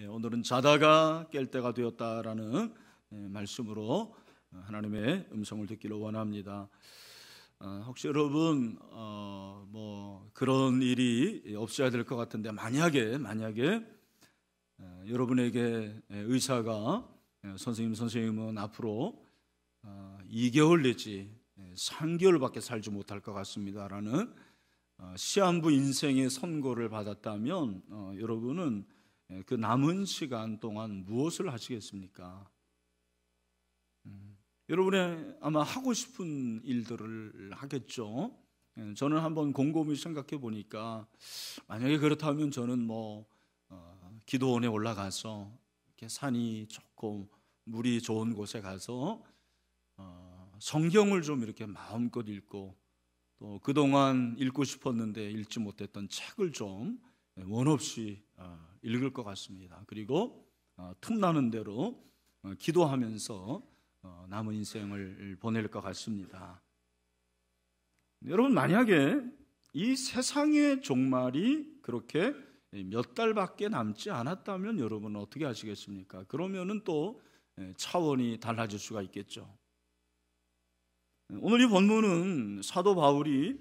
오늘은 자다가 깰 때가 되었다라는 말씀으로 하나님의 음성을 듣기를 원합니다. 혹시 여러분 그런 일이 없어야 될 것 같은데 만약에 여러분에게 의사가 선생님은 앞으로 2개월 내지 3개월밖에 살지 못할 것 같습니다라는 시한부 인생의 선고를 받았다면 여러분은 그 남은 시간 동안 무엇을 하시겠습니까? 여러분의 아마 하고 싶은 일들을 하겠죠. 저는 한번 곰곰이 생각해 보니까 만약에 그렇다면 저는 기도원에 올라가서 이렇게 산이 좋고 물이 좋은 곳에 가서 성경을 좀 이렇게 마음껏 읽고 또 그동안 읽고 싶었는데 읽지 못했던 책을 좀 원 없이 읽을 것 같습니다. 그리고 틈나는 대로 기도하면서 남은 인생을 보낼 것 같습니다. 여러분, 만약에 이 세상의 종말이 그렇게 몇 달밖에 남지 않았다면 여러분은 어떻게 하시겠습니까? 그러면은 또 차원이 달라질 수가 있겠죠. 오늘 이 본문은 사도 바울이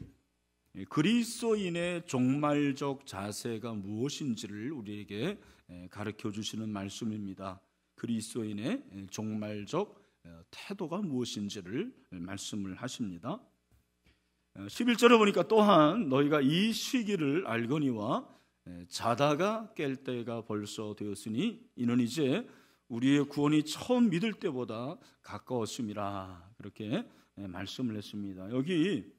그리스도인의 종말적 자세가 무엇인지를 우리에게 가르쳐 주시는 말씀입니다. 그리스도인의 종말적 태도가 무엇인지를 말씀을 하십니다. 11절에 보니까 또한 너희가 이 시기를 알거니와 자다가 깰 때가 벌써 되었으니 이는 이제 우리의 구원이 처음 믿을 때보다 가까웠음이라, 그렇게 말씀을 했습니다. 여기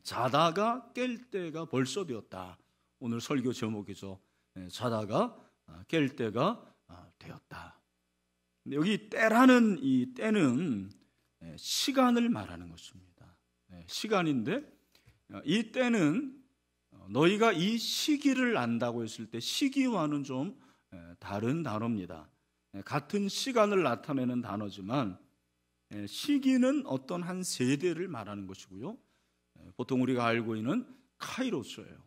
자다가 깰 때가 벌써 되었다. 오늘 설교 제목이죠. 자다가 깰 때가 되었다. 여기 때라는 이 때는 시간을 말하는 것입니다. 시간인데 이 때는 너희가 이 시기를 안다고 했을 때 시기와는 좀 다른 단어입니다. 같은 시간을 나타내는 단어지만 시기는 어떤 한 세대를 말하는 것이고요. 보통 우리가 알고 있는 카이로스예요.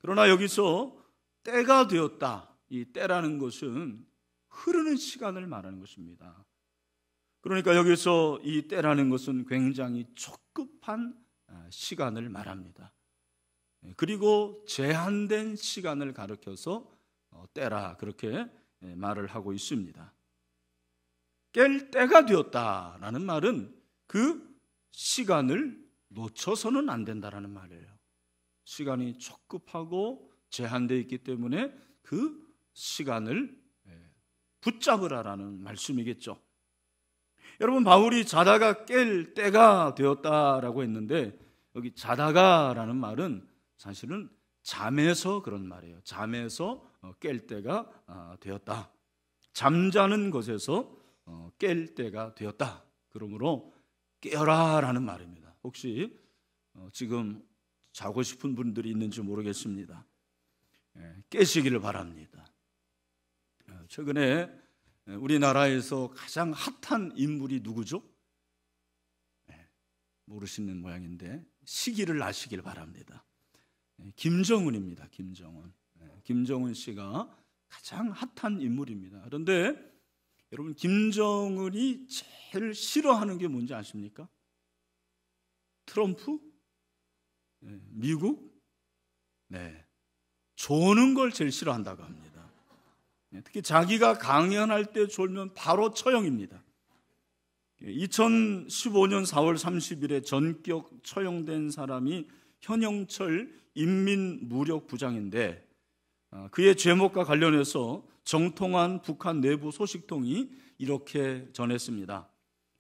그러나 여기서 때가 되었다. 이 때라는 것은 흐르는 시간을 말하는 것입니다. 그러니까 여기서 이 때라는 것은 굉장히 촉급한 시간을 말합니다. 그리고 제한된 시간을 가리켜서 때라, 그렇게 말을 하고 있습니다. 깰 때가 되었다라는 말은 그 시간을 놓쳐서는 안 된다라는 말이에요. 시간이 촉급하고 제한되어 있기 때문에 그 시간을 붙잡으라라는 말씀이겠죠. 여러분, 바울이 자다가 깰 때가 되었다라고 했는데 여기 자다가라는 말은 사실은 잠에서 그런 말이에요. 잠에서 깰 때가 되었다. 잠자는 것에서 깰 때가 되었다. 그러므로 깨어라라는 말입니다. 혹시 지금 자고 싶은 분들이 있는지 모르겠습니다. 깨시기를 바랍니다. 최근에 우리나라에서 가장 핫한 인물이 누구죠? 모르시는 모양인데 시기를 아시길 바랍니다. 김정은입니다. 김정은 씨가 가장 핫한 인물입니다. 그런데 여러분, 김정은이 제일 싫어하는 게 뭔지 아십니까? 트럼프? 미국? 조는 걸 제일 싫어한다고 합니다. 특히 자기가 강연할 때 졸면 바로 처형입니다. 2015년 4월 30일에 전격 처형된 사람이 현영철 인민무력부장인데 그의 제목과 관련해서 정통한 북한 내부 소식통이 이렇게 전했습니다.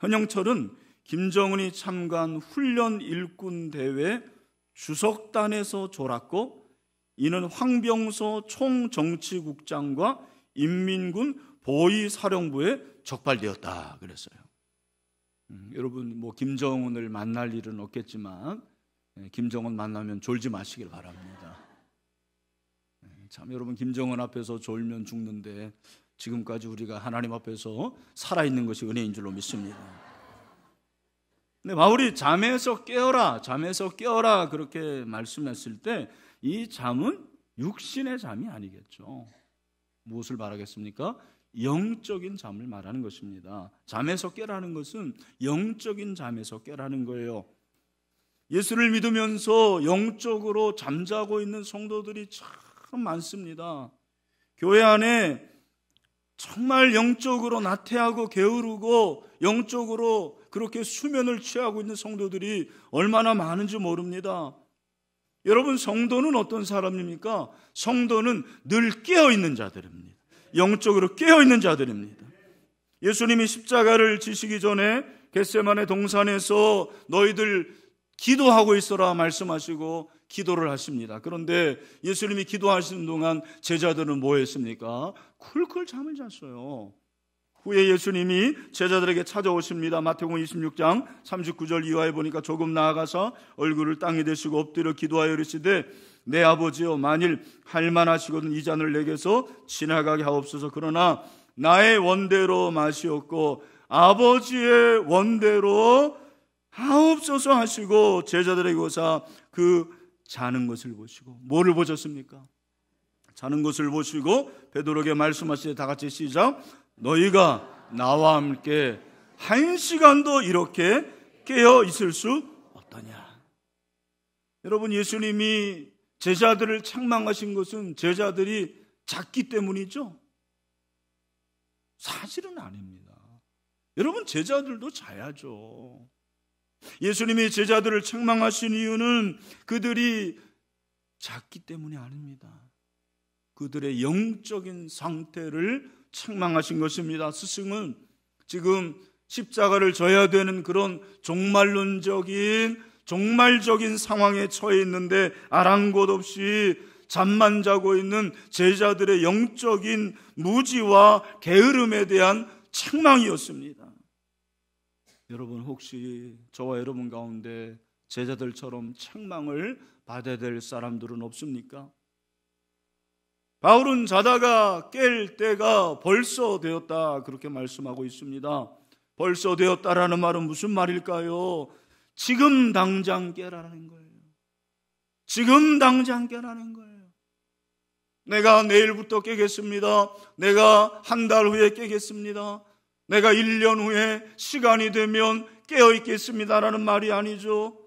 현영철은 김정은이 참가한 훈련 일꾼 대회 주석단에서 졸았고 이는 황병서 총정치국장과 인민군 보위사령부에 적발되었다 그랬어요. 여러분, 김정은을 만날 일은 없겠지만 김정은 만나면 졸지 마시길 바랍니다. 참, 여러분, 김정은 앞에서 졸면 죽는데 지금까지 우리가 하나님 앞에서 살아있는 것이 은혜인 줄로 믿습니다. 근데 바울이 잠에서 깨어라 그렇게 말씀했을 때 이 잠은 육신의 잠이 아니겠죠. 무엇을 말하겠습니까? 영적인 잠을 말하는 것입니다. 잠에서 깨라는 것은 영적인 잠에서 깨라는 거예요. 예수를 믿으면서 영적으로 잠자고 있는 성도들이 참 많습니다. 교회 안에 정말 영적으로 나태하고 게으르고 영적으로 그렇게 수면을 취하고 있는 성도들이 얼마나 많은지 모릅니다. 여러분, 성도는 어떤 사람입니까? 성도는 늘 깨어있는 자들입니다. 영적으로 깨어있는 자들입니다. 예수님이 십자가를 지시기 전에 겟세마네 동산에서 너희들 기도하고 있어라 말씀하시고 기도를 하십니다. 그런데 예수님이 기도하시는 동안 제자들은 뭐 했습니까? 쿨쿨 잠을 잤어요. 후에 예수님이 제자들에게 찾아오십니다. 마태복음 26장 39절 이하에 보니까 조금 나아가서 얼굴을 땅에 대시고 엎드려 기도하여 이르시되 내 아버지여, 만일 할만하시거든 이 잔을 내게서 지나가게 하옵소서. 그러나 나의 원대로 마시옵고 아버지의 원대로 하옵소서 하시고 제자들에게 오사 그 자는 것을 보시고, 뭐를 보셨습니까? 자는 것을 보시고 베드로에게 말씀하시되, 다 같이 시작. 너희가 나와 함께 1시간도 이렇게 깨어 있을 수 없더냐. 여러분, 예수님이 제자들을 책망하신 것은 제자들이 잤기 때문이죠? 사실은 아닙니다. 여러분, 제자들도 자야죠. 예수님이 제자들을 책망하신 이유는 그들이 잤기 때문이 아닙니다. 그들의 영적인 상태를 책망하신 것입니다. 스승은 지금 십자가를 져야 되는 그런 종말적인 상황에 처해 있는데 아랑곳 없이 잠만 자고 있는 제자들의 영적인 무지와 게으름에 대한 책망이었습니다. 여러분, 혹시 저와 여러분 가운데 제자들처럼 책망을 받아야 될 사람들은 없습니까? 바울은 자다가 깰 때가 벌써 되었다, 그렇게 말씀하고 있습니다. 벌써 되었다라는 말은 무슨 말일까요? 지금 당장 깨라는 거예요. 지금 당장 깨라는 거예요. 내가 내일부터 깨겠습니다. 내가 한 달 후에 깨겠습니다. 내가 1년 후에 시간이 되면 깨어있겠습니다라는 말이 아니죠.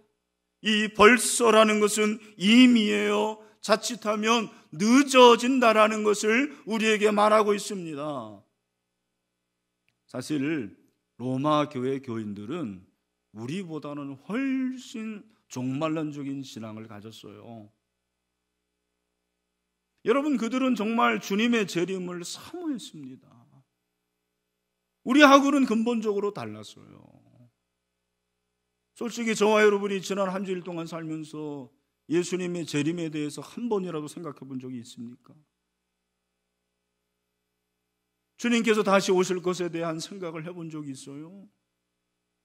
이 벌써라는 것은 이미예요. 자칫하면 늦어진다라는 것을 우리에게 말하고 있습니다. 사실 로마 교회 교인들은 우리보다는 훨씬 종말론적인 신앙을 가졌어요. 여러분, 그들은 정말 주님의 재림을 사모했습니다. 우리하고는 근본적으로 달랐어요. 솔직히 저와 여러분이 지난 한 주일 동안 살면서 예수님의 재림에 대해서 한 번이라도 생각해 본 적이 있습니까? 주님께서 다시 오실 것에 대한 생각을 해본 적이 있어요?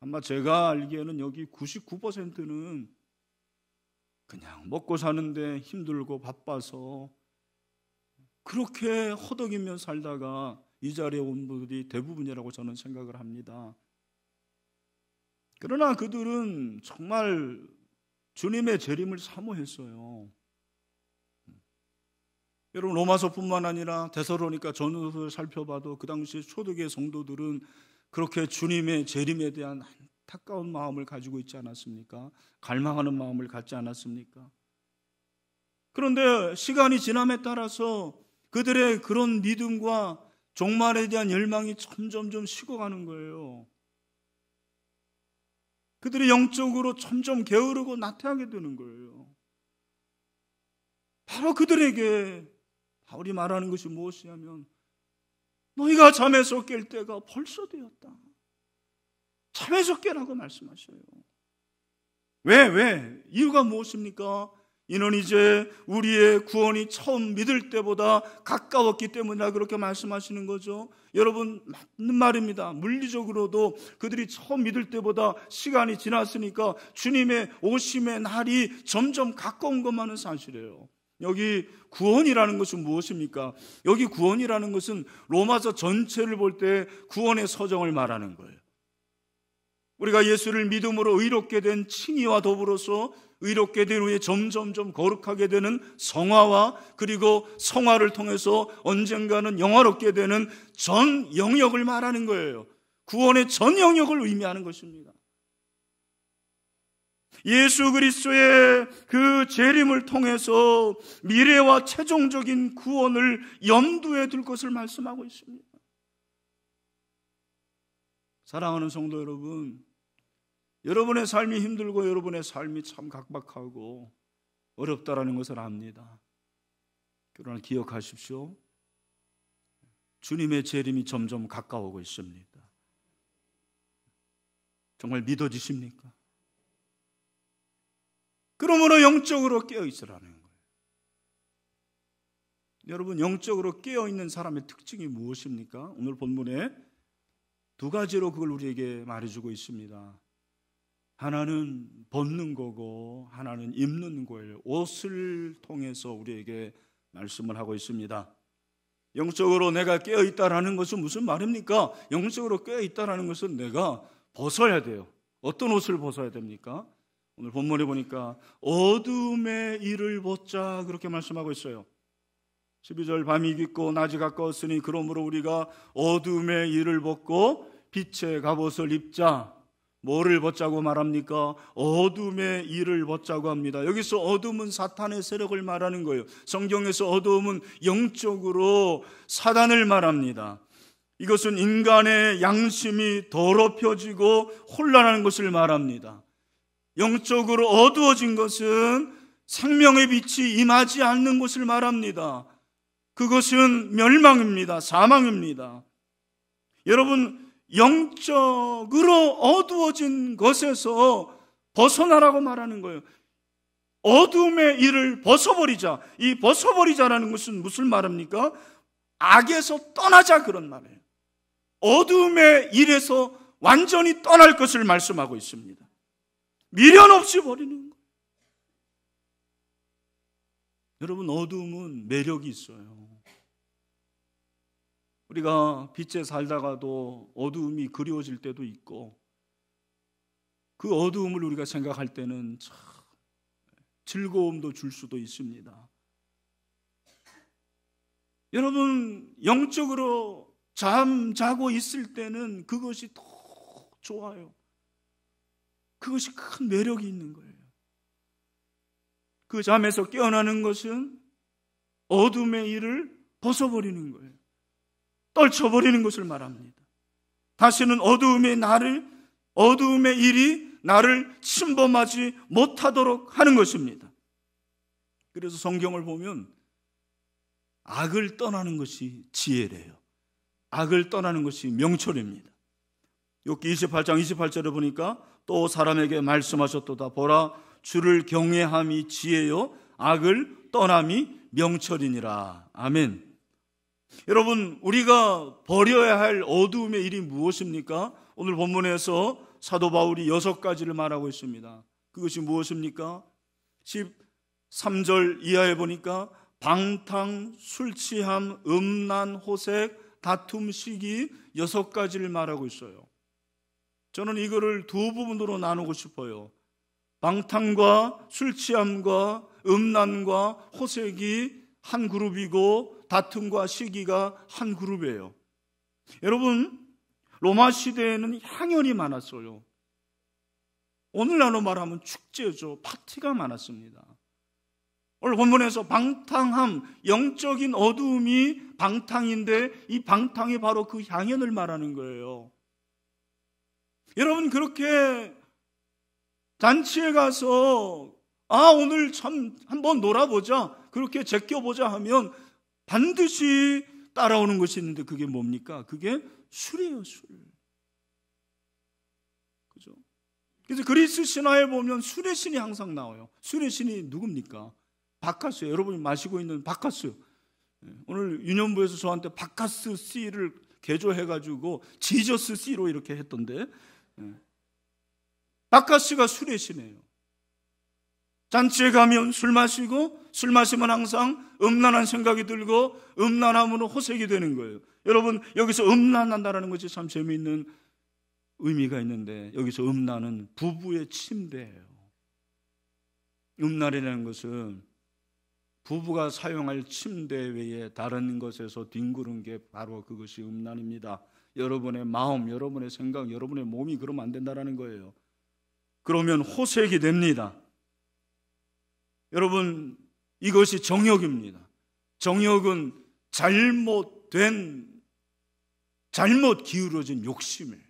아마 제가 알기에는 여기 99%는 그냥 먹고 사는데 힘들고 바빠서 그렇게 허덕이며 살다가 이 자리에 온 분들이 대부분이라고 저는 생각을 합니다. 그러나 그들은 정말 주님의 재림을 사모했어요. 여러분, 로마서뿐만 아니라 데살로니가 전서를 살펴봐도 그 당시 초대교회 성도들은 그렇게 주님의 재림에 대한 안타까운 마음을 가지고 있지 않았습니까? 갈망하는 마음을 갖지 않았습니까? 그런데 시간이 지남에 따라서 그들의 그런 믿음과 종말에 대한 열망이 점점점 식어가는 거예요. 그들이 영적으로 점점 게으르고 나태하게 되는 거예요. 바로 그들에게 바울이 말하는 것이 무엇이냐면, 너희가 잠에서 깰 때가 벌써 되었다. 잠에서 깨라고 말씀하셔요. 왜? 이유가 무엇입니까? 이는 이제 우리의 구원이 처음 믿을 때보다 가까웠기 때문이라 그렇게 말씀하시는 거죠. 여러분, 맞는 말입니다. 물리적으로도 그들이 처음 믿을 때보다 시간이 지났으니까 주님의 오심의 날이 점점 가까운 것만은 사실이에요. 여기 구원이라는 것은 무엇입니까? 여기 구원이라는 것은 로마서 전체를 볼 때 구원의 서정을 말하는 거예요. 우리가 예수를 믿음으로 의롭게 된 칭의와 더불어서 의롭게 된 후에 점점점 거룩하게 되는 성화와 그리고 성화를 통해서 언젠가는 영화롭게 되는 전 영역을 말하는 거예요. 구원의 전 영역을 의미하는 것입니다. 예수 그리스도의 그 재림을 통해서 미래와 최종적인 구원을 염두에 둘 것을 말씀하고 있습니다. 사랑하는 성도 여러분, 여러분의 삶이 힘들고 여러분의 삶이 참 각박하고 어렵다라는 것을 압니다. 그러나 기억하십시오. 주님의 재림이 점점 가까워오고 있습니다. 정말 믿어지십니까? 그러므로 영적으로 깨어있으라는 거예요. 여러분, 영적으로 깨어있는 사람의 특징이 무엇입니까? 오늘 본문에 두 가지로 그걸 우리에게 말해주고 있습니다. 하나는 벗는 거고 하나는 입는 거예요. 옷을 통해서 우리에게 말씀을 하고 있습니다. 영적으로 내가 깨어있다라는 것은 무슨 말입니까? 영적으로 깨어있다라는 것은 내가 벗어야 돼요. 어떤 옷을 벗어야 됩니까? 오늘 본문에 보니까 어둠의 일을 벗자 그렇게 말씀하고 있어요. 12절 밤이 깊고 낮이 가까웠으니 그러므로 우리가 어둠의 일을 벗고 빛의 갑옷을 입자. 뭐를 벗자고 말합니까? 어둠의 일을 벗자고 합니다. 여기서 어둠은 사탄의 세력을 말하는 거예요. 성경에서 어둠은 영적으로 사단을 말합니다. 이것은 인간의 양심이 더럽혀지고 혼란하는 것을 말합니다. 영적으로 어두워진 것은 생명의 빛이 임하지 않는 것을 말합니다. 그것은 멸망입니다. 사망입니다. 여러분, 영적으로 어두워진 것에서 벗어나라고 말하는 거예요. 어둠의 일을 벗어버리자. 이 벗어버리자라는 것은 무슨 말입니까? 악에서 떠나자 그런 말이에요. 어둠의 일에서 완전히 떠날 것을 말씀하고 있습니다. 미련 없이 버리는 거예요. 여러분, 어둠은 매력이 있어요. 우리가 빛에 살다가도 어두움이 그리워질 때도 있고 그 어두움을 우리가 생각할 때는 참 즐거움도 줄 수도 있습니다. 여러분, 영적으로 잠자고 있을 때는 그것이 더 좋아요. 그것이 큰 매력이 있는 거예요. 그 잠에서 깨어나는 것은 어둠의 일을 벗어버리는 거예요. 떨쳐버리는 것을 말합니다. 다시는 어두움의 일이 나를 침범하지 못하도록 하는 것입니다. 그래서 성경을 보면 악을 떠나는 것이 지혜래요. 악을 떠나는 것이 명철입니다. 욥기 28장 28절에 보니까 또 사람에게 말씀하셨도다. 보라, 주를 경외함이 지혜요 악을 떠남이 명철이니라. 아멘. 여러분, 우리가 버려야 할 어두움의 일이 무엇입니까? 오늘 본문에서 사도 바울이 6가지를 말하고 있습니다. 그것이 무엇입니까? 13절 이하에 보니까 방탕, 술 취함, 음란, 호색, 다툼, 시기 6가지를 말하고 있어요. 저는 이거를 두 부분으로 나누고 싶어요. 방탕과 술 취함과 음란과 호색이 한 그룹이고 다툼과 시기가 한 그룹이에요. 여러분, 로마 시대에는 향연이 많았어요. 오늘날로 말하면 축제죠. 파티가 많았습니다. 오늘 본문에서 방탕함, 영적인 어두움이 방탕인데 이 방탕이 바로 그 향연을 말하는 거예요. 여러분, 그렇게 잔치에 가서 오늘 참 한번 놀아보자, 그렇게 제껴보자 하면 반드시 따라오는 것이 있는데 그게 뭡니까? 그게 술이에요, 술. 그죠? 그래서 그리스 신화에 보면 술의 신이 항상 나와요. 술의 신이 누굽니까? 바카스예요. 여러분이 마시고 있는 바카스. 오늘 유년부에서 저한테 바카스 C를 개조해가지고 지저스 C로 이렇게 했던데, 바카스가 술의 신이에요. 잔치에 가면 술 마시고, 술 마시면 항상 음란한 생각이 들고 음란함으로 호색이 되는 거예요. 여러분, 여기서 음란한다라는 것이 참 재미있는 의미가 있는데 여기서 음란은 부부의 침대예요. 음란이라는 것은 부부가 사용할 침대 외에 다른 것에서 뒹구는 게 바로 그것이 음란입니다. 여러분의 마음, 여러분의 생각, 여러분의 몸이 그러면 안 된다는 거예요. 그러면 호색이 됩니다. 여러분, 이것이 정욕입니다. 정욕은 잘못 기울어진 욕심이에요.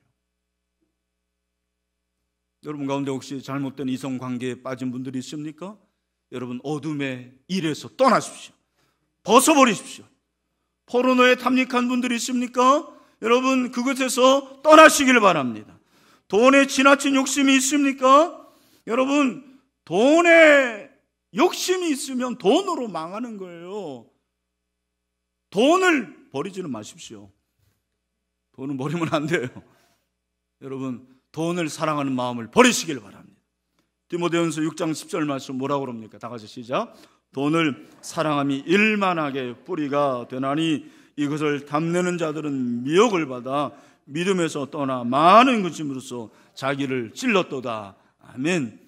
여러분 가운데 혹시 잘못된 이성관계에 빠진 분들이 있습니까? 여러분, 어둠의 일에서 떠나십시오. 벗어버리십시오. 포르노에 탐닉한 분들이 있습니까? 여러분, 그것에서 떠나시길 바랍니다. 돈에 지나친 욕심이 있습니까? 여러분, 돈에 욕심이 있으면 돈으로 망하는 거예요. 돈을 버리지는 마십시오. 돈은 버리면 안 돼요. 여러분, 돈을 사랑하는 마음을 버리시길 바랍니다. 디모데전서 6장 10절 말씀 뭐라고 그럽니까? 다 같이 시작. 돈을 사랑함이 일만하게 뿌리가 되나니 이것을 탐내는 자들은 미혹을 받아 믿음에서 떠나 많은 근심으로써 자기를 찔렀도다. 아멘.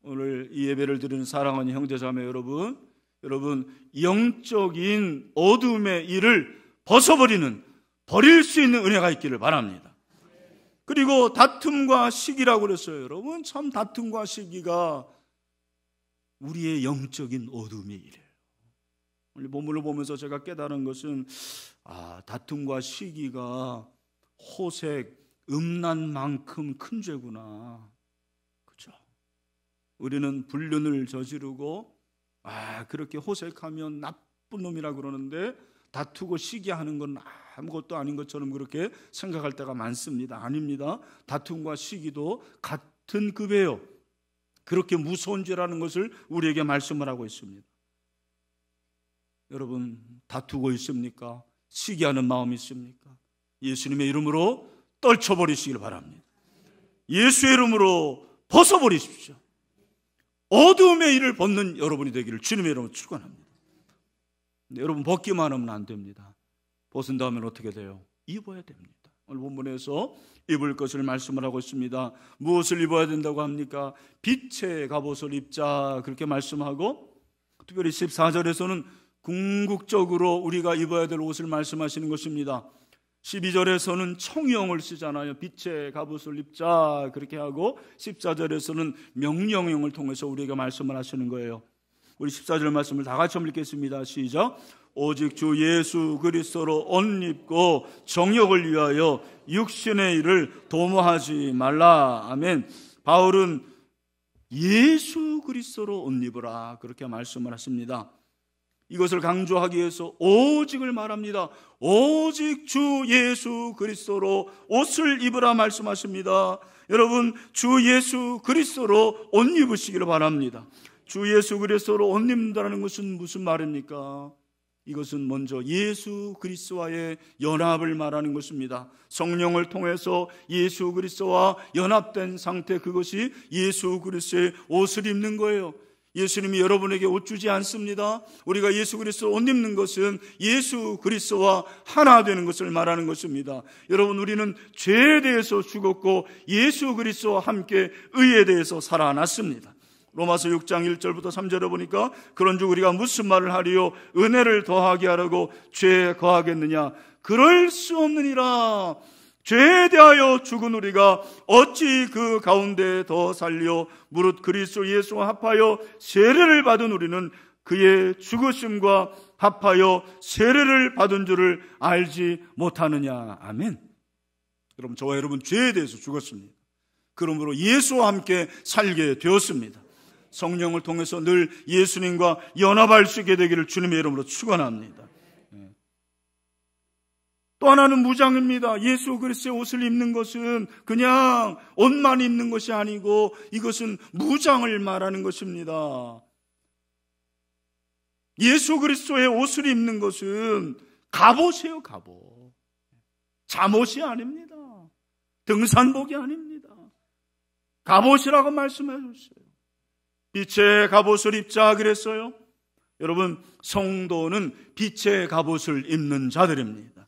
오늘 이 예배를 드리는 사랑하는 형제자매 여러분, 영적인 어둠의 일을 버릴 수 있는 은혜가 있기를 바랍니다. 그리고 다툼과 시기라고 그랬어요. 여러분, 참 다툼과 시기가 우리의 영적인 어둠의 일이에요. 오늘 본문을 보면서 제가 깨달은 것은 다툼과 시기가 호색, 음란만큼 큰 죄구나. 그렇죠? 우리는 불륜을 저지르고 그렇게 호색하면 나쁜 놈이라 그러는데 다투고 시기하는 건 아무것도 아닌 것처럼 그렇게 생각할 때가 많습니다. 아닙니다. 다툼과 시기도 같은 급이에요. 그렇게 무서운 죄라는 것을 우리에게 말씀을 하고 있습니다. 여러분, 다투고 있습니까? 시기하는 마음이 있습니까? 예수님의 이름으로 떨쳐버리시길 바랍니다. 예수의 이름으로 벗어버리십시오. 어두움의 일을 벗는 여러분이 되기를 주님의 이름으로 축원합니다. 여러분, 벗기만 하면 안 됩니다. 벗은 다음에 어떻게 돼요? 입어야 됩니다. 오늘 본문에서 입을 것을 말씀을 하고 있습니다. 무엇을 입어야 된다고 합니까? 빛의 갑옷을 입자, 그렇게 말씀하고, 특별히 14절에서는 궁극적으로 우리가 입어야 될 옷을 말씀하시는 것입니다. 12절에서는 청영을 쓰잖아요. 빛의 갑옷을 입자, 그렇게 하고 14절에서는 명령형을 통해서 우리에게 말씀을 하시는 거예요. 우리 14절 말씀을 다 같이 한번 읽겠습니다. 시작. 오직 주 예수 그리스도로 옷 입고 정욕을 위하여 육신의 일을 도모하지 말라. 아멘. 바울은 예수 그리스도로 옷 입으라, 그렇게 말씀을 하십니다. 이것을 강조하기 위해서 오직을 말합니다. 오직 주 예수 그리스도로 옷을 입으라 말씀하십니다. 여러분, 주 예수 그리스도로 옷 입으시기를 바랍니다. 주 예수 그리스도로 옷 입는다는 것은 무슨 말입니까? 이것은 먼저 예수 그리스도와의 연합을 말하는 것입니다. 성령을 통해서 예수 그리스도와 연합된 상태, 그것이 예수 그리스도의 옷을 입는 거예요. 예수님이 여러분에게 옷 주지 않습니다. 우리가 예수 그리스도 옷 입는 것은 예수 그리스도와 하나 되는 것을 말하는 것입니다. 여러분, 우리는 죄에 대해서 죽었고 예수 그리스도와 함께 의에 대해서 살아났습니다. 로마서 6장 1절부터 3절에 보니까 그런즉 우리가 무슨 말을 하리요? 은혜를 더하게 하려고 죄에 거하겠느냐? 그럴 수 없느니라. 죄에 대하여 죽은 우리가 어찌 그 가운데 더 살려 무릇 그리스도 예수와 합하여 세례를 받은 우리는 그의 죽으심과 합하여 세례를 받은 줄을 알지 못하느냐. 아멘. 여러분, 저와 여러분 죄에 대해서 죽었습니다. 그러므로 예수와 함께 살게 되었습니다. 성령을 통해서 늘 예수님과 연합할 수 있게 되기를 주님의 이름으로 축원합니다. 또 하나는 무장입니다. 예수 그리스도의 옷을 입는 것은 그냥 옷만 입는 것이 아니고 이것은 무장을 말하는 것입니다. 예수 그리스도의 옷을 입는 것은 갑옷이에요. 갑옷. 잠옷이 아닙니다. 등산복이 아닙니다. 갑옷이라고 말씀하셨어요. 빛의 갑옷을 입자 그랬어요. 여러분, 성도는 빛의 갑옷을 입는 자들입니다.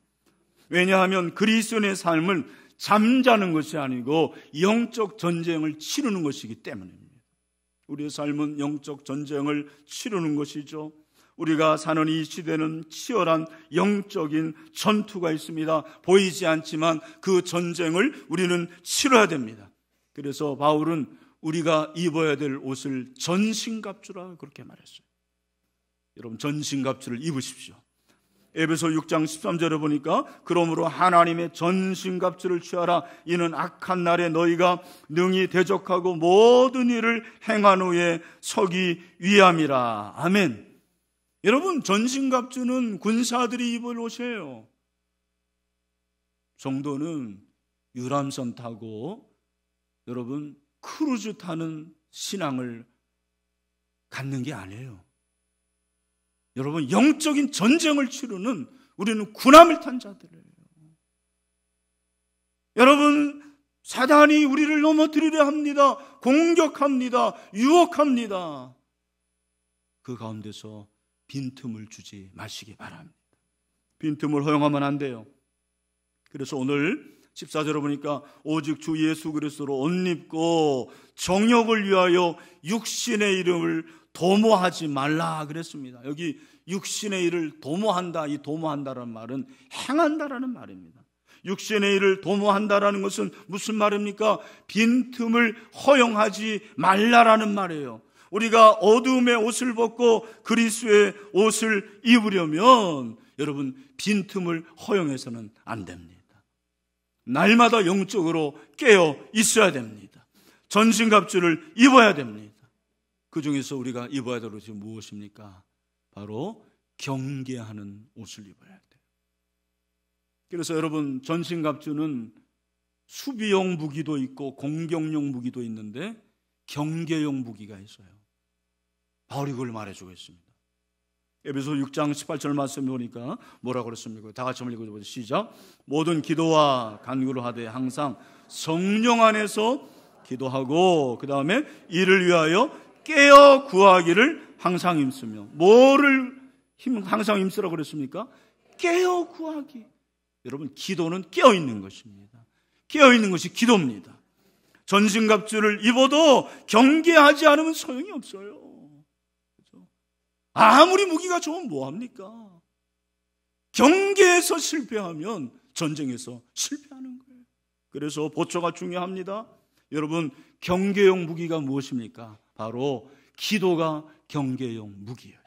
왜냐하면 그리스도인의 삶을 잠자는 것이 아니고 영적 전쟁을 치르는 것이기 때문입니다. 우리의 삶은 영적 전쟁을 치르는 것이죠. 우리가 사는 이 시대는 치열한 영적인 전투가 있습니다. 보이지 않지만 그 전쟁을 우리는 치러야 됩니다. 그래서 바울은 우리가 입어야 될 옷을 전신갑주라 그렇게 말했어요. 여러분, 전신갑주를 입으십시오. 에베소 6장 13절에 보니까 그러므로 하나님의 전신갑주를 취하라. 이는 악한 날에 너희가 능히 대적하고 모든 일을 행한 후에 서기 위함이라. 아멘. 여러분, 전신갑주는 군사들이 입을 옷이에요. 정도는 유람선 타고 여러분 크루즈 타는 신앙을 갖는 게 아니에요. 여러분, 영적인 전쟁을 치르는 우리는 군함을 탄 자들이에요. 여러분, 사단이 우리를 넘어뜨리려 합니다. 공격합니다. 유혹합니다. 그 가운데서 빈틈을 주지 마시기 바랍니다. 빈틈을 허용하면 안 돼요. 그래서 오늘 14절에 보니까 오직 주 예수 그리스도로 옷 입고 정욕을 위하여 육신의 이름을 도모하지 말라 그랬습니다. 여기 육신의 일을 도모한다, 이 도모한다라는 말은 행한다라는 말입니다. 육신의 일을 도모한다라는 것은 무슨 말입니까? 빈틈을 허용하지 말라라는 말이에요. 우리가 어두움의 옷을 벗고 그리스도의 옷을 입으려면 여러분 빈틈을 허용해서는 안 됩니다. 날마다 영적으로 깨어 있어야 됩니다. 전신갑주를 입어야 됩니다. 그 중에서 우리가 입어야 될 옷이 무엇입니까? 바로 경계하는 옷을 입어야 돼요. 그래서 여러분, 전신갑주는 수비용 무기도 있고 공격용 무기도 있는데 경계용 무기가 있어요. 바울이 그걸 말해주고 있습니다. 에베소 6장 18절 말씀 보니까 뭐라고 그랬습니까? 다 같이 한번 읽어보죠. 시작. 모든 기도와 간구를 하되 항상 성령 안에서 기도하고 그 다음에 이를 위하여 깨어 구하기를 항상 힘쓰며. 뭐를 항상 힘쓰라고 그랬습니까? 깨어 구하기. 여러분, 기도는 깨어 있는 것입니다. 깨어 있는 것이 기도입니다. 전신갑주를 입어도 경계하지 않으면 소용이 없어요. 그렇죠? 아무리 무기가 좋으면 뭐합니까? 경계에서 실패하면 전쟁에서 실패하는 거예요. 그래서 보초가 중요합니다. 여러분, 경계용 무기가 무엇입니까? 바로 기도가 경계용 무기예요.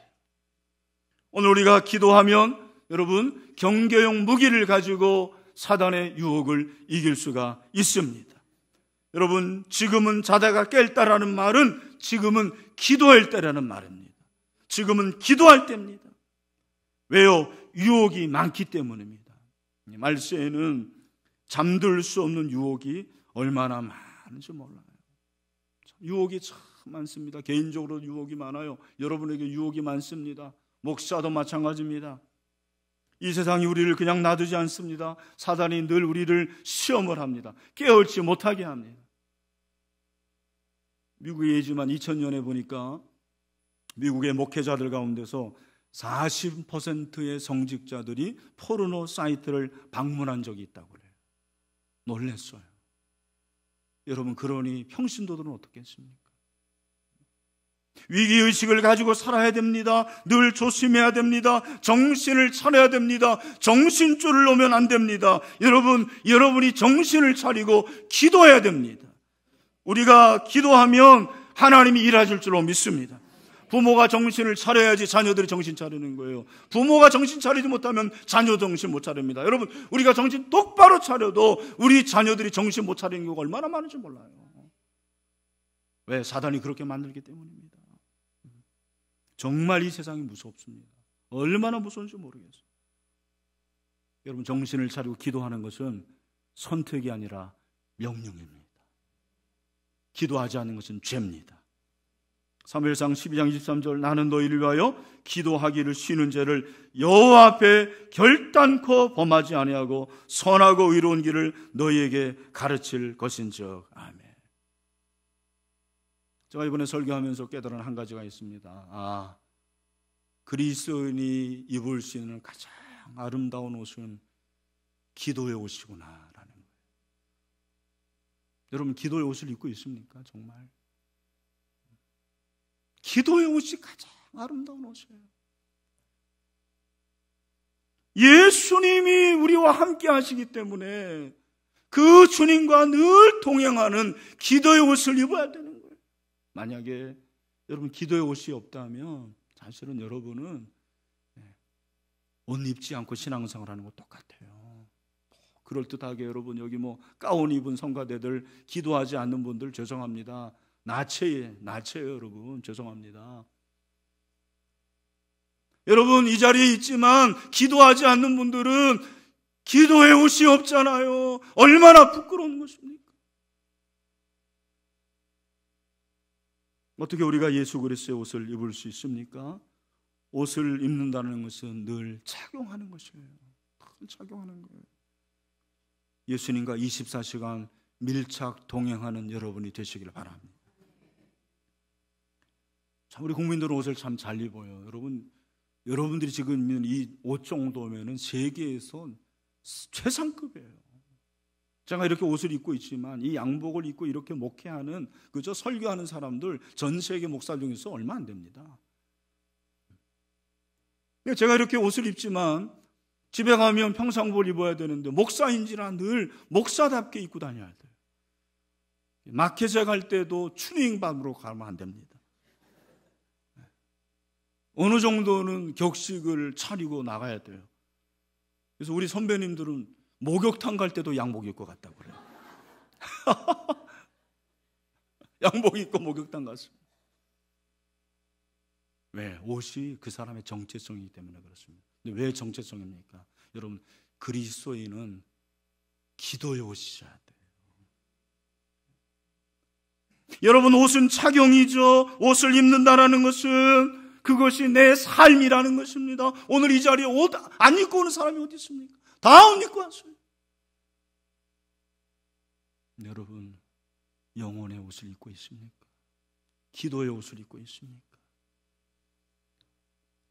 오늘 우리가 기도하면 여러분 경계용 무기를 가지고 사단의 유혹을 이길 수가 있습니다. 여러분, 지금은 자다가 깰 때라는 말은 지금은 기도할 때라는 말입니다. 지금은 기도할 때입니다. 왜요? 유혹이 많기 때문입니다. 말세에는 잠들 수 없는 유혹이 얼마나 많은지 몰라요. 유혹이 참 많습니다. 개인적으로 유혹이 많아요. 여러분에게 유혹이 많습니다. 목사도 마찬가지입니다. 이 세상이 우리를 그냥 놔두지 않습니다. 사단이 늘 우리를 시험을 합니다. 깨어있지 못하게 합니다. 미국의 예지만 2000년에 보니까 미국의 목회자들 가운데서 40%의 성직자들이 포르노 사이트를 방문한 적이 있다고 그래요. 놀랐어요. 여러분, 그러니 평신도들은 어떻겠습니까? 위기의식을 가지고 살아야 됩니다. 늘 조심해야 됩니다. 정신을 차려야 됩니다. 정신줄을 놓으면 안 됩니다. 여러분이 정신을 차리고 기도해야 됩니다. 우리가 기도하면 하나님이 일하실 줄로 믿습니다. 부모가 정신을 차려야지 자녀들이 정신 차리는 거예요. 부모가 정신 차리지 못하면 자녀 정신 못 차립니다. 여러분, 우리가 정신 똑바로 차려도 우리 자녀들이 정신 못 차리는 경우가 얼마나 많은지 몰라요. 왜? 사단이 그렇게 만들기 때문입니다. 정말 이 세상이 무섭습니다. 얼마나 무서운지 모르겠어요. 여러분, 정신을 차리고 기도하는 것은 선택이 아니라 명령입니다. 기도하지 않는 것은 죄입니다. 사무엘상 12장 23절 나는 너희를 위하여 기도하기를 쉬는 죄를 여호와 앞에 결단코 범하지 아니하고 선하고 의로운 길을 너희에게 가르칠 것인즉. 아멘. 제가 이번에 설교하면서 깨달은 한 가지가 있습니다. 그리스도인이 입을 수 있는 가장 아름다운 옷은 기도의 옷이구나라는 거예요. 여러분 기도의 옷을 입고 있습니까? 정말 기도의 옷이 가장 아름다운 옷이에요. 예수님이 우리와 함께 하시기 때문에 그 주님과 늘 동행하는 기도의 옷을 입어야 되는 거예요. 만약에 여러분 기도의 옷이 없다면 사실은 여러분은 옷 입지 않고 신앙생활하는 거 똑같아요. 그럴듯하게 여러분 여기 뭐 가운 입은 성가대들 기도하지 않는 분들 죄송합니다. 나체예요 여러분. 죄송합니다. 여러분 이 자리에 있지만 기도하지 않는 분들은 기도의 옷이 없잖아요. 얼마나 부끄러운 것입니까? 어떻게 우리가 예수 그리스도의 옷을 입을 수 있습니까? 옷을 입는다는 것은 늘 착용하는 것이에요. 늘 착용하는 거예요. 예수님과 24시간 밀착 동행하는 여러분이 되시길 바랍니다. 참 우리 국민들은 옷을 참 잘 입어요. 여러분들이 지금 입는 이 옷 정도면은 세계에서 최상급이에요. 제가 이렇게 옷을 입고 있지만 이 양복을 입고 이렇게 목회하는 그저 설교하는 사람들 전 세계 목사 중에서 얼마 안 됩니다. 제가 이렇게 옷을 입지만 집에 가면 평상복을 입어야 되는데 목사인지라 늘 목사답게 입고 다녀야 돼요. 마켓에 갈 때도 추닝밤으로 가면 안 됩니다. 어느 정도는 격식을 차리고 나가야 돼요. 그래서 우리 선배님들은 목욕탕 갈 때도 양복 입고 갔다고 그래요. 양복 입고 목욕탕 갔습니다. 왜? 옷이 그 사람의 정체성이기 때문에 그렇습니다. 근데 왜 정체성입니까? 여러분 그리스도인은 기도의 옷이셔야 돼요. 여러분 옷은 착용이죠. 옷을 입는다라는 것은 그것이 내 삶이라는 것입니다. 오늘 이 자리에 옷 안 입고 오는 사람이 어디 있습니까? 다 옷 입고 왔어요. 여러분 영혼의 옷을 입고 있습니까? 기도의 옷을 입고 있습니까?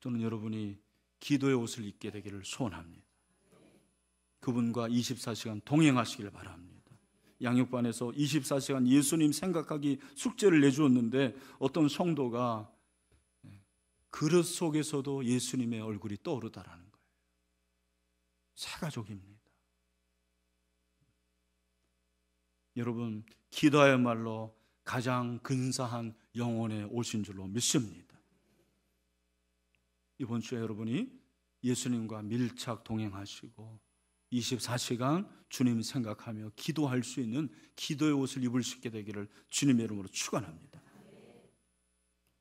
저는 여러분이 기도의 옷을 입게 되기를 소원합니다. 그분과 24시간 동행하시길 바랍니다. 양육반에서 24시간 예수님 생각하기 숙제를 내주었는데 어떤 성도가 그릇 속에서도 예수님의 얼굴이 떠오르다라는 거예요. 새가족입니다. 여러분 기도야말로 가장 근사한 영혼의 옷인 줄로 믿습니다. 이번 주에 여러분이 예수님과 밀착 동행하시고 24시간 주님 생각하며 기도할 수 있는 기도의 옷을 입을 수 있게 되기를 주님의 이름으로 축원합니다.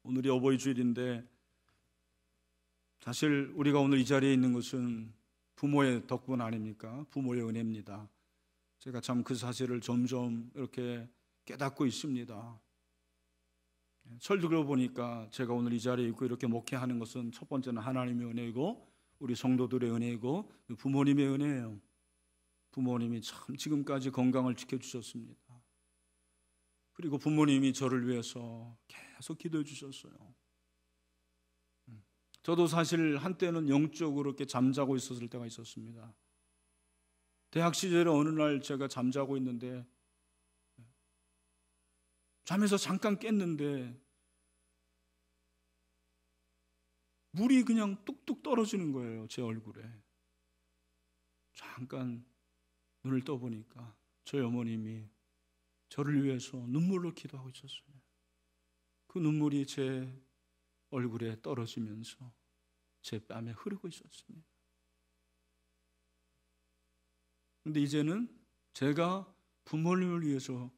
오늘이 어버이 주일인데 사실 우리가 오늘 이 자리에 있는 것은 부모의 덕분 아닙니까? 부모의 은혜입니다. 제가 참 그 사실을 점점 이렇게 깨닫고 있습니다. 설득을 보니까 제가 오늘 이 자리에 있고 이렇게 목회하는 것은 첫 번째는 하나님의 은혜이고 우리 성도들의 은혜이고 부모님의 은혜예요. 부모님이 참 지금까지 건강을 지켜주셨습니다. 그리고 부모님이 저를 위해서 계속 기도해 주셨어요. 저도 사실 한때는 영적으로 이렇게 잠자고 있었을 때가 있었습니다. 대학 시절에 어느 날 제가 잠자고 있는데 잠에서 잠깐 깼는데 물이 그냥 뚝뚝 떨어지는 거예요. 제 얼굴에. 잠깐 눈을 떠보니까 저희 어머님이 저를 위해서 눈물로 기도하고 있었어요. 그 눈물이 제 얼굴에 떨어지면서 제 뺨에 흐르고 있었습니다. 그런데 이제는 제가 부모님을 위해서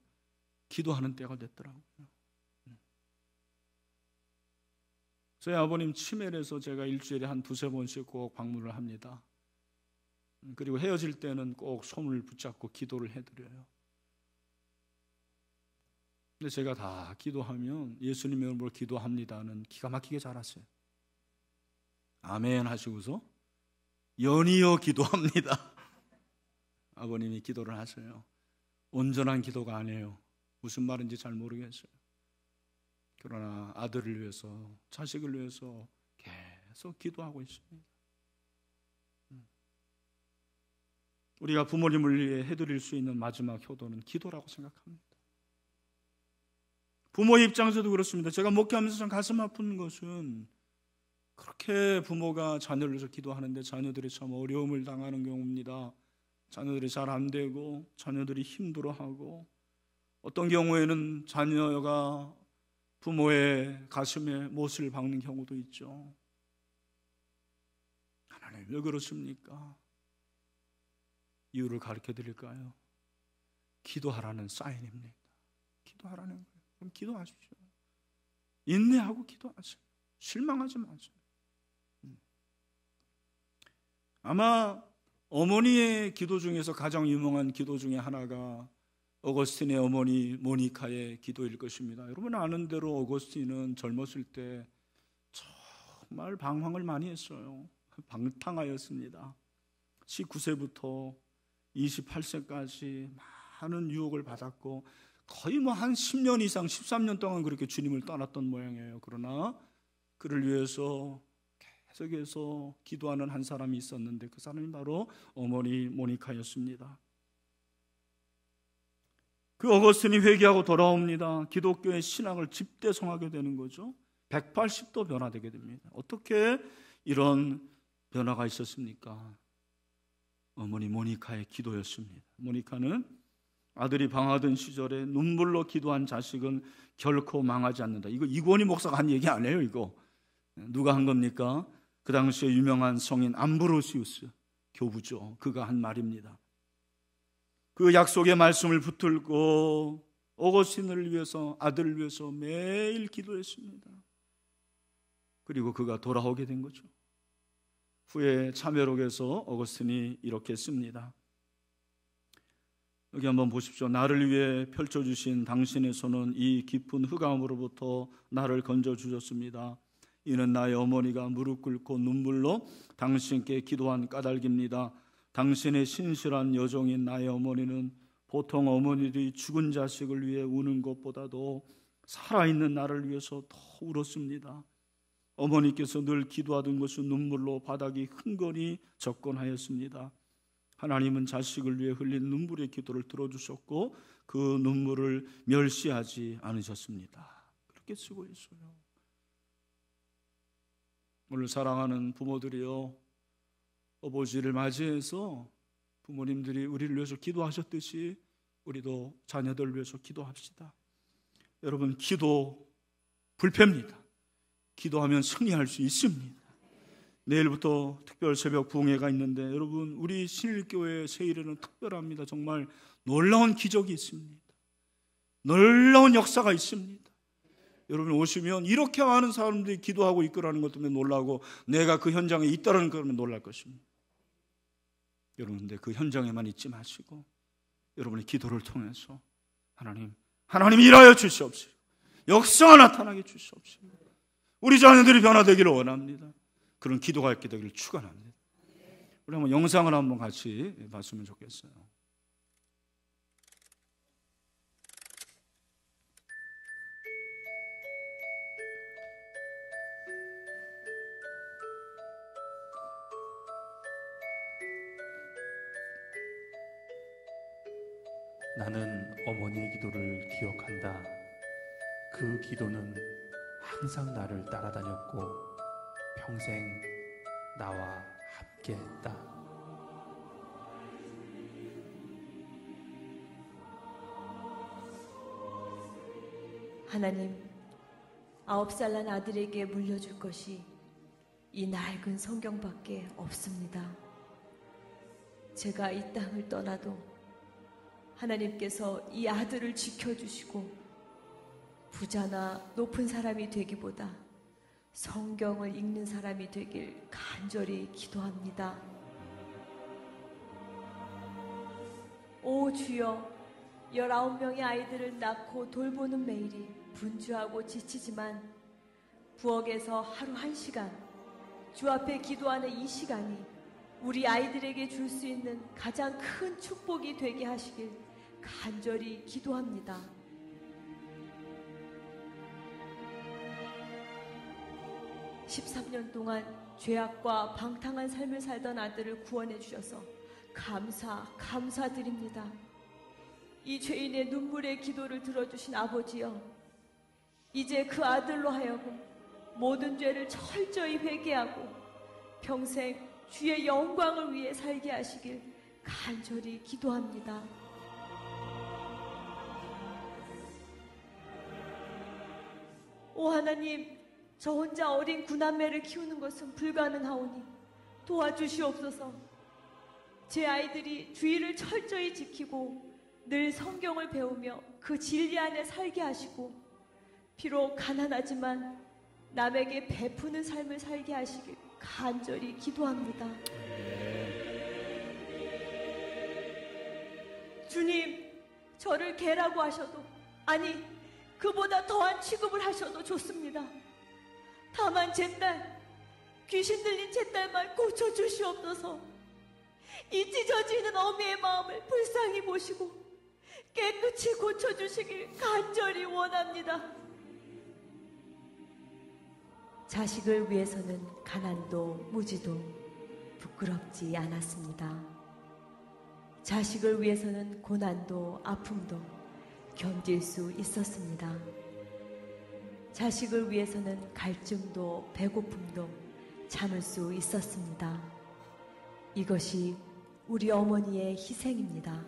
기도하는 때가 됐더라고요. 저희 아버님 치매에서 제가 일주일에 한 두세 번씩 꼭 방문을 합니다. 그리고 헤어질 때는 꼭 손을 붙잡고 기도를 해드려요. 근데 제가 다 기도하면 예수님의 이름으로 기도합니다는 기가 막히게 잘하세요. 아멘 하시고서 연이어 기도합니다. 아버님이 기도를 하세요. 온전한 기도가 아니에요. 무슨 말인지 잘 모르겠어요. 그러나 아들을 위해서, 자식을 위해서 계속 기도하고 있습니다. 우리가 부모님을 위해 해드릴 수 있는 마지막 효도는 기도라고 생각합니다. 부모의 입장에서도 그렇습니다. 제가 목회하면서 참 가슴 아픈 것은 그렇게 부모가 자녀를 위해서 기도하는데 자녀들이 참 어려움을 당하는 경우입니다. 자녀들이 잘 안 되고 자녀들이 힘들어하고 어떤 경우에는 자녀가 부모의 가슴에 못을 박는 경우도 있죠. 하나님 왜 그렇습니까? 이유를 가르쳐 드릴까요? 기도하라는 사인입니다. 기도하라는 거예요. 그럼 기도하십시오. 인내하고 기도하세요. 실망하지 마세요. 아마 어머니의 기도 중에서 가장 유명한 기도 중에 하나가 어거스틴의 어머니 모니카의 기도일 것입니다. 여러분 아는 대로 어거스틴은 젊었을 때 정말 방황을 많이 했어요. 방탕하였습니다. 19세부터 28세까지 많은 유혹을 받았고 거의 한 10년 이상 13년 동안 그렇게 주님을 떠났던 모양이에요. 그러나 그를 위해서 계속해서 기도하는 한 사람이 있었는데 그 사람이 바로 어머니 모니카였습니다. 그 어거스틴이 회개하고 돌아옵니다. 기독교의 신앙을 집대성하게 되는 거죠. 180도 변화되게 됩니다. 어떻게 이런 변화가 있었습니까? 어머니 모니카의 기도였습니다. 모니카는 아들이 방황하던 시절에 눈물로 기도한 자식은 결코 망하지 않는다. 이거 이권희 목사가 한 얘기 아니에요. 이거 누가 한 겁니까? 그 당시에 유명한 성인 암브로시우스 교부죠. 그가 한 말입니다. 그 약속의 말씀을 붙들고 어거스틴을 위해서, 아들을 위해서 매일 기도했습니다. 그리고 그가 돌아오게 된 거죠. 후에 참회록에서 어거스틴이 이렇게 씁니다. 여기 한번 보십시오. 나를 위해 펼쳐주신 당신의 손은 이 깊은 흑암으로부터 나를 건져주셨습니다. 이는 나의 어머니가 무릎 꿇고 눈물로 당신께 기도한 까닭입니다. 당신의 신실한 여종인 나의 어머니는 보통 어머니들이 죽은 자식을 위해 우는 것보다도 살아있는 나를 위해서 더 울었습니다. 어머니께서 늘 기도하던 것은 눈물로 바닥이 흥건히 접근하였습니다. 하나님은 자식을 위해 흘린 눈물의 기도를 들어주셨고 그 눈물을 멸시하지 않으셨습니다. 그렇게 쓰고 있어요. 오늘 사랑하는 부모들이요, 어버이를 맞이해서 부모님들이 우리를 위해서 기도하셨듯이 우리도 자녀들을 위해서 기도합시다. 여러분, 기도 불패입니다. 기도하면 승리할 수 있습니다. 내일부터 특별 새벽 부흥회가 있는데 여러분, 우리 신일교회 세일에는 특별합니다. 정말 놀라운 기적이 있습니다. 놀라운 역사가 있습니다. 여러분 오시면 이렇게 많은 사람들이 기도하고 있거라는 것 때문에 놀라고 내가 그 현장에 있다는 것 때문에 놀랄 것입니다. 여러분, 근데 그 현장에만 있지 마시고 여러분의 기도를 통해서 하나님 일하여 주시옵시고 역사가 나타나게 주시옵시고 우리 자녀들이 변화되기를 원합니다. 그런 기도가 있게 되기를 축원합니다. 우리 한번 영상을 한번 같이 봤으면 좋겠어요. 나는 어머니의 기도를 기억한다. 그 기도는 항상 나를 따라다녔고 평생 나와 함께했다. 하나님, 9살 난 아들에게 물려줄 것이 이 낡은 성경밖에 없습니다. 제가 이 땅을 떠나도 하나님께서 이 아들을 지켜주시고 부자나 높은 사람이 되기보다 성경을 읽는 사람이 되길 간절히 기도합니다. 오 주여, 19명의 아이들을 낳고 돌보는 매일이 분주하고 지치지만 부엌에서 하루 1시간 주 앞에 기도하는 이 시간이 우리 아이들에게 줄 수 있는 가장 큰 축복이 되게 하시길 간절히 기도합니다. (13년) 동안 죄악과 방탕한 삶을 살던 아들을 구원해 주셔서 감사드립니다. 이 죄인의 눈물의 기도를 들어주신 아버지여, 이제 그 아들로 하여금 모든 죄를 철저히 회개하고 평생 주의 영광을 위해 살게 하시길 간절히 기도합니다. 오 하나님, 저 혼자 어린 구남매를 키우는 것은 불가능하오니 도와주시옵소서. 제 아이들이 주의를 철저히 지키고 늘 성경을 배우며 그 진리 안에 살게 하시고 비록 가난하지만 남에게 베푸는 삶을 살게 하시길 간절히 기도합니다. 주님, 저를 개라고 하셔도, 아니 그보다 더한 취급을 하셔도 좋습니다. 다만 제 딸, 귀신 들린 제 딸만 고쳐주시옵소서. 이 찢어지는 어미의 마음을 불쌍히 보시고 깨끗이 고쳐주시길 간절히 원합니다. 자식을 위해서는 가난도 무지도 부끄럽지 않았습니다. 자식을 위해서는 고난도 아픔도 견딜 수 있었습니다. 자식을 위해서는 갈증도 배고픔도 참을 수 있었습니다. 이것이 우리 어머니의 희생입니다.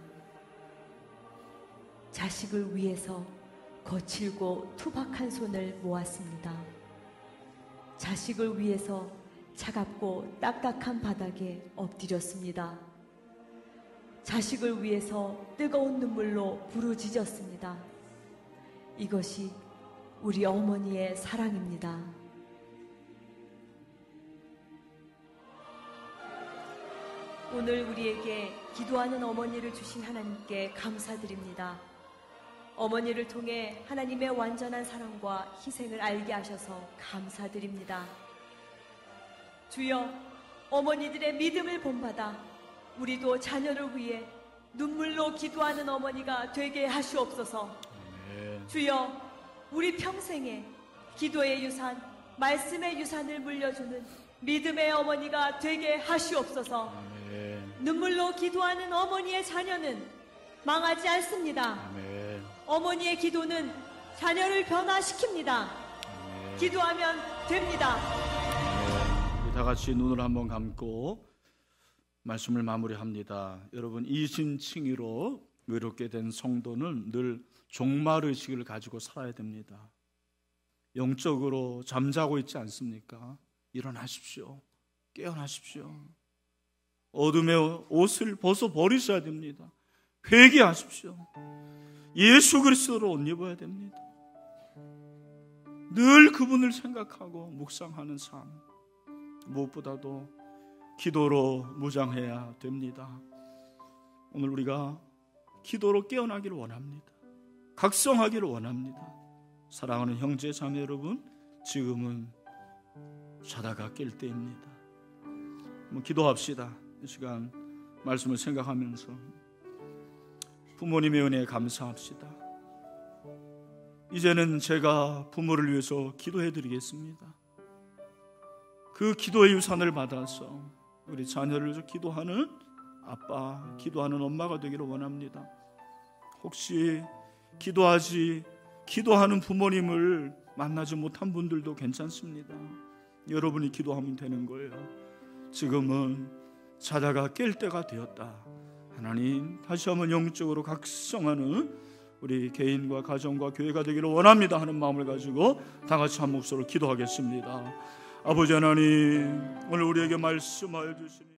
자식을 위해서 거칠고 투박한 손을 모았습니다. 자식을 위해서 차갑고 딱딱한 바닥에 엎드렸습니다. 자식을 위해서 뜨거운 눈물로 부르짖었습니다. 이것이 우리 어머니의 사랑입니다. 오늘 우리에게 기도하는 어머니를 주신 하나님께 감사드립니다. 어머니를 통해 하나님의 완전한 사랑과 희생을 알게 하셔서 감사드립니다. 주여, 어머니들의 믿음을 본받아 우리도 자녀를 위해 눈물로 기도하는 어머니가 되게 하시옵소서. 아멘. 주여, 우리 평생에 기도의 유산, 말씀의 유산을 물려주는 믿음의 어머니가 되게 하시옵소서. 아멘. 눈물로 기도하는 어머니의 자녀는 망하지 않습니다. 아멘. 어머니의 기도는 자녀를 변화시킵니다. 아멘. 기도하면 됩니다. 아멘. 우리 다 같이 눈을 한번 감고 말씀을 마무리합니다. 여러분, 이신칭의로 외롭게 된 성도는 늘 종말의식을 가지고 살아야 됩니다. 영적으로 잠자고 있지 않습니까? 일어나십시오. 깨어나십시오. 어둠의 옷을 벗어버리셔야 됩니다. 회개하십시오. 예수 그리스도로 옷 입어야 됩니다. 늘 그분을 생각하고 묵상하는 삶, 무엇보다도 기도로 무장해야 됩니다. 오늘 우리가 기도로 깨어나기를 원합니다. 각성하기를 원합니다. 사랑하는 형제 자매 여러분, 지금은 자다가 깰 때입니다. 한번 기도합시다. 이 시간 말씀을 생각하면서 부모님의 은혜에 감사합시다. 이제는 제가 부모를 위해서 기도해 드리겠습니다. 그 기도의 유산을 받아서 우리 자녀를 위해서 기도하는 아빠, 기도하는 엄마가 되기를 원합니다. 혹시 기도하는 부모님을 만나지 못한 분들도 괜찮습니다. 여러분이 기도하면 되는 거예요. 지금은 자다가 깰 때가 되었다. 하나님, 다시 한번 영적으로 각성하는 우리 개인과 가정과 교회가 되기를 원합니다 하는 마음을 가지고 다 같이 한 목소리로 기도하겠습니다. 아버지 하나님, 오늘 우리에게 말씀하여 주시니